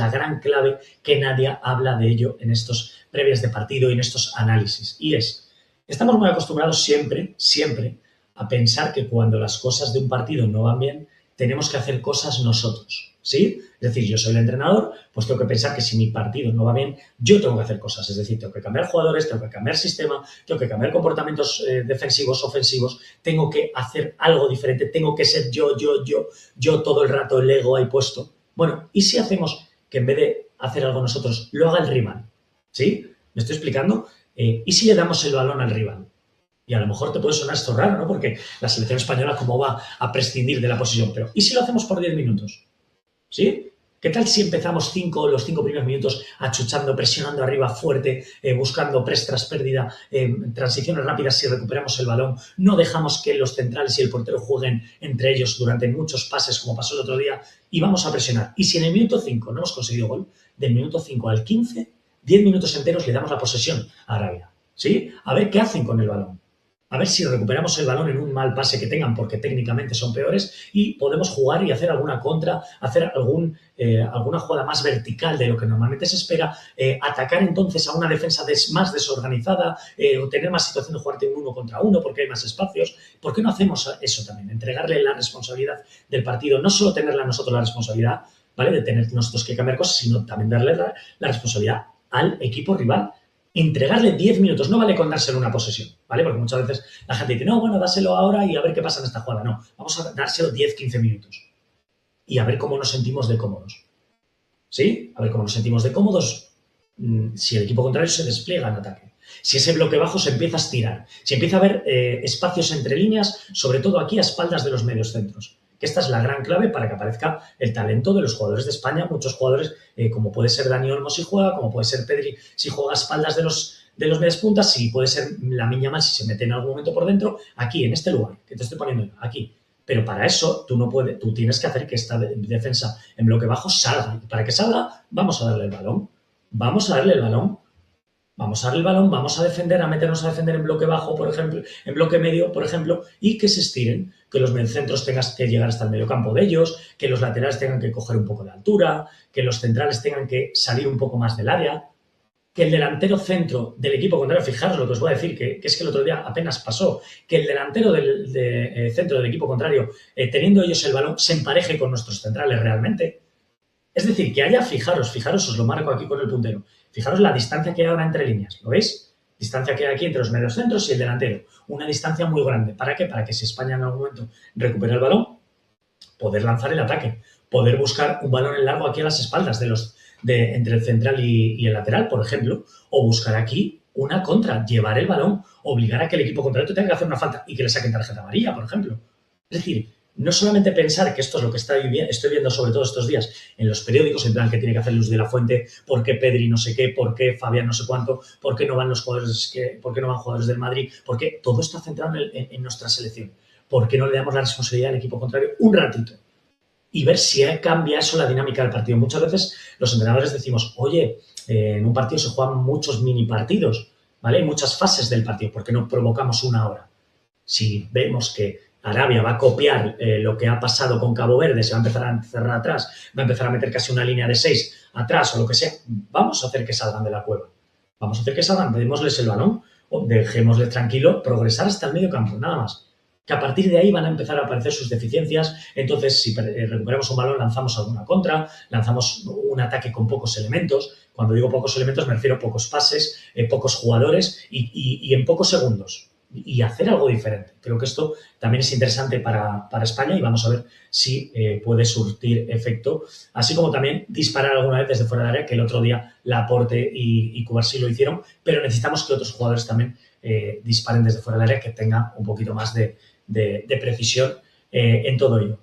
la gran clave que nadie habla de ello en estos previas de partido y en esestos análisis. Y estamos muy acostumbrados siempre a pensar que cuando las cosas de un partido no van bien, tenemos que hacer cosas nosotros, ¿sí? Es decir, yo soy el entrenador, pues tengo que pensar que si mi partido no va bien, yo tengo que hacer cosas. Es decir, tengo que cambiar jugadores, tengo que cambiar sistema, tengo que cambiar comportamientos defensivos, ofensivos, tengo que hacer algo diferente, tengo que ser yo todo el rato, el ego ahí puesto. Bueno, ¿y si hacemos que en vez de hacer algo nosotros, lo haga el rival? ¿Sí? ¿Me estoy explicando? ¿Y si le damos el balón al rival? Y a lo mejor te puede sonar esto raro, ¿no? Porque la selección española, ¿cómo va a prescindir de la posesión? Pero ¿y si lo hacemos por 10 minutos? ¿Sí? ¿Qué tal si empezamos los 5 primeros minutos achuchando, presionando arriba fuerte, buscando press tras pérdida, transiciones rápidas si recuperamos el balón, no dejamos que los centrales y el portero jueguen entre ellos durante muchos pases como pasó el otro día y vamos a presionar? Y si en el minuto 5 no hemos conseguido gol, del minuto 5 al 15, 10 minutos enteros le damos la posesión a Arabia, ¿sí? A ver qué hacen con el balón. A ver si recuperamos el balón en un mal pase que tengan, porque técnicamente son peores, y podemos jugar y hacer alguna contra, hacer alguna jugada más vertical de lo que normalmente se espera, atacar entonces a una defensa más desorganizada, o tener más situación de jugarte un 1 contra 1 porque hay más espacios. ¿Por qué no hacemos eso también? Entregarle la responsabilidad del partido, no solo tenerla a nosotros la responsabilidad, ¿vale?, de tener nosotros que cambiar cosas, sino también darle la responsabilidad al equipo rival. Entregarle 10 minutos, no vale con dárselo una posesión, ¿vale? Porque muchas veces la gente dice, no, bueno, dáselo ahora y a ver qué pasa en esta jugada. No, vamos a dárselo 10-15 minutos y a ver cómo nos sentimos de cómodos, ¿sí? A ver cómo nos sentimos de cómodos si el equipo contrario se despliega en ataque. Si ese bloque bajo se empieza a estirar, si empieza a haber espacios entre líneas, sobre todo aquí a espaldas de los medios centros. Que esta es la gran clave para que aparezca el talento de los jugadores de España. Muchos jugadores, como puede ser Dani Olmo si juega, como puede ser Pedri si juega a espaldas de los medias puntas, si puede ser Lamine Yamal si se mete en algún momento por dentro, aquí, en este lugar, que te estoy poniendo aquí. Pero para eso tú tienes que hacer que esta defensa en bloque bajo salga. Y para que salga, vamos a darle el balón. Vamos a darle el balón. Vamos a darle el balón, vamos a defender, a meternos a defender en bloque bajo, por ejemplo, en bloque medio, por ejemplo, y que se estiren, que los mediocentros tengan que llegar hasta el mediocampo de ellos, que los laterales tengan que coger un poco de altura, que los centrales tengan que salir un poco más del área, que el delantero centro del equipo contrario, fijaros lo que os voy a decir, que es que el otro día apenas pasó, que el delantero centro del equipo contrario, teniendo ellos el balón, se empareje con nuestros centrales realmente. Es decir, que haya, fijaros, os lo marco aquí con el puntero, fijaros la distancia que hay ahora entre líneas, ¿lo veis? Distancia que hay aquí entre los mediocentros y el delantero. Una distancia muy grande. ¿Para qué? Para que si España en algún momento recupera el balón, poder lanzar el ataque, poder buscar un balón en largo aquí a las espaldas entre el central y el lateral, por ejemplo, o buscar aquí una contra, llevar el balón, obligar a que el equipo contrario tenga que hacer una falta y que le saquen tarjeta amarilla, por ejemplo. Es decir, no solamente pensar que esto es lo que estoy viendo sobre todo estos días en los periódicos, en plan que tiene que hacer Luis de la Fuente, por qué Pedri no sé qué, por qué Fabián no sé cuánto, por qué no van por qué no van jugadores del Madrid, porque todo está centrado en nuestra selección. ¿Por qué no le damos la responsabilidad al equipo contrario un ratito? Y ver si cambia eso la dinámica del partido. Muchas veces los entrenadores decimos, oye, en un partido se juegan muchos mini partidos, ¿vale? Hay muchas fases del partido, ¿por qué no provocamos una hora? Si vemos que Arabia va a copiar lo que ha pasado con Cabo Verde, se va a empezar a cerrar atrás, va a empezar a meter casi una línea de 6 atrás o lo que sea, vamos a hacer que salgan de la cueva. Vamos a hacer que salgan, démosles el balón o dejémosles tranquilo progresar hasta el medio campo, nada más. Que a partir de ahí van a empezar a aparecer sus deficiencias. Entonces, si recuperamos un balón, lanzamos alguna contra, lanzamos un ataque con pocos elementos. Cuando digo pocos elementos me refiero a pocos pases, pocos jugadores y en pocos segundos. Y hacer algo diferente. Creo que esto también es interesante para España y vamos a ver si puede surtir efecto. Así como también disparar alguna vez desde fuera del área, que el otro día Laporte y Cubarsí lo hicieron, pero necesitamos que otros jugadores también disparen desde fuera del área, que tengan un poquito más de precisión en todo ello.